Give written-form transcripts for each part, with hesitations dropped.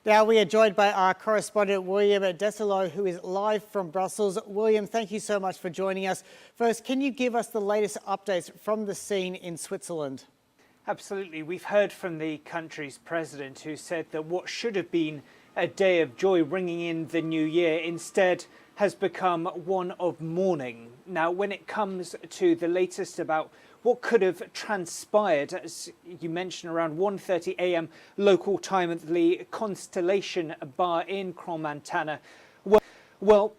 Now we are joined by our correspondent William Denselow, who is live from Brussels. William, thank you so much for joining us. First, can you give us the latest updates from the scene in Switzerland? Absolutely. We've heard from the country's president, who said that what should have been a day of joy ringing in the new year instead has become one of mourning. Now, when it comes to the latest about what could have transpired, as you mentioned, around 1:30 a.m. local time at the Constellation Bar in Crans-Montana, well,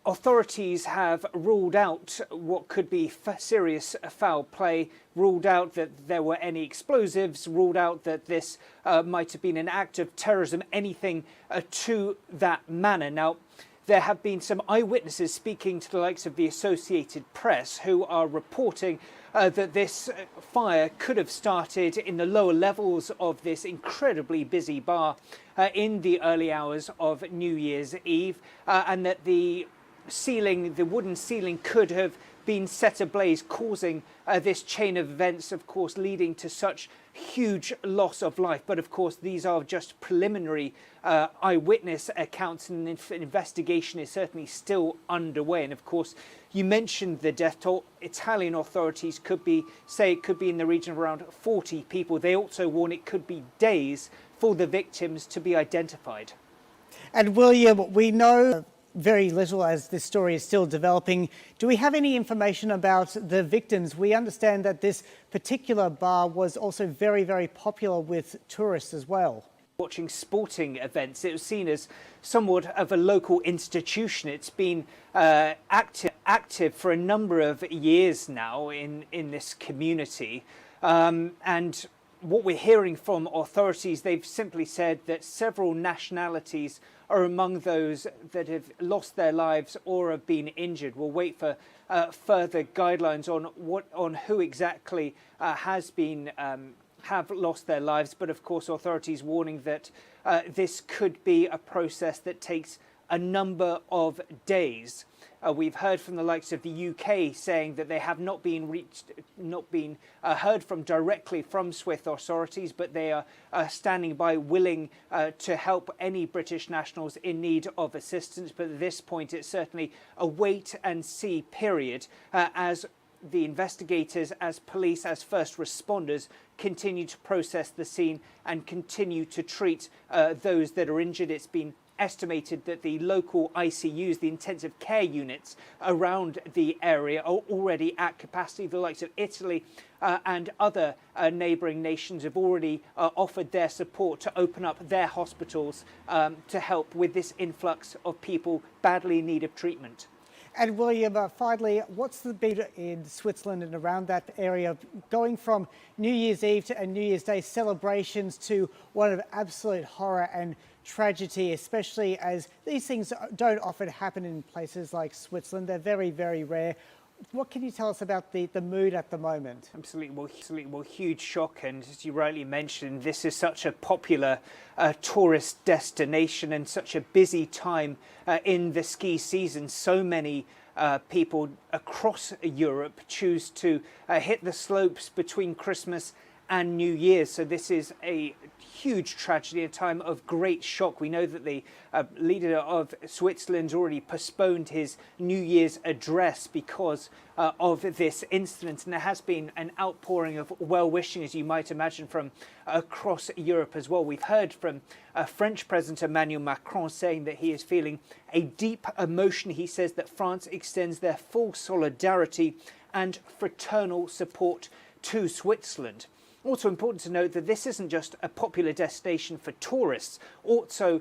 authorities have ruled out what could be serious foul play, ruled out that there were any explosives, ruled out that this might have been an act of terrorism, anything to that manner. Now, there have been some eyewitnesses speaking to the likes of the Associated Press who are reporting that this fire could have started in the lower levels of this incredibly busy bar in the early hours of New Year's Eve, and that the wooden ceiling could have been set ablaze, causing this chain of events, of course, leading to such huge loss of life. But of course, these are just preliminary eyewitness accounts, and an investigation is certainly still underway. And of course, you mentioned the death toll. Italian authorities say it could be in the region of around 40 people. They also warn it could be days for the victims to be identified. And William, we know very little as this story is still developing. Do we have any information about the victims? We understand that this particular bar was also very, very popular with tourists as well. Watching sporting events, it was seen as somewhat of a local institution. It's been active for a number of years now in this community. And what we're hearing from authorities, they've simply said that several nationalities are among those that have lost their lives or have been injured. We'll wait for further guidelines on who exactly have lost their lives. But of course, authorities warning that this could be a process that takes a number of days. We've heard from the likes of the UK saying that they have not been heard from directly from Swiss authorities, but they are standing by, willing to help any British nationals in need of assistance. But at this point, it's certainly a wait and see period as the investigators, as police, as first responders continue to process the scene and continue to treat those that are injured. It's been estimated that the local ICUs, the intensive care units around the area, are already at capacity. The likes of Italy and other neighbouring nations have already offered their support to open up their hospitals to help with this influx of people badly in need of treatment. And William, finally, what's the beat in Switzerland and around that area, going from New Year's Eve and New Year's Day celebrations to one of absolute horror and tragedy, especially as these things don't often happen in places like Switzerland. They're very, very rare. What can you tell us about the mood at the moment? Absolutely. Well, huge shock. And as you rightly mentioned, this is such a popular tourist destination and such a busy time in the ski season. So many people across Europe choose to hit the slopes between Christmas and New Year's. So this is a huge tragedy, a time of great shock. We know that the leader of Switzerland already postponed his New Year's address because of this incident, and there has been an outpouring of well-wishing, as you might imagine, from across Europe as well. We've heard from French President Emmanuel Macron saying that he is feeling a deep emotion. He says that France extends their full solidarity and fraternal support to Switzerland. Also important to note that this isn't just a popular destination for tourists, also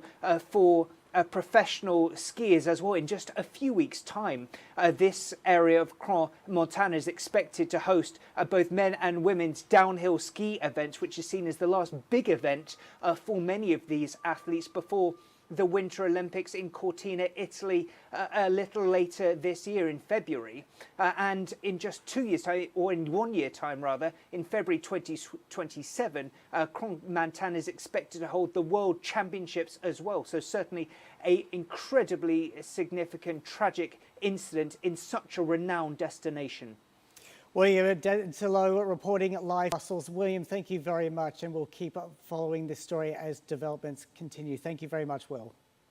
for professional skiers as well. In just a few weeks' time, this area of Crans-Montana is expected to host both men and women's downhill ski events, which is seen as the last big event for many of these athletes before the Winter Olympics in Cortina, Italy, a little later this year in February. And in just 2 years' time, or in 1 year time rather, in February 2027, Crans-Montana is expected to hold the World Championships as well. So certainly an incredibly significant, tragic incident in such a renowned destination. William Denselow reporting live Brussels. William, thank you very much, and we'll keep following this story as developments continue. Thank you very much, Will.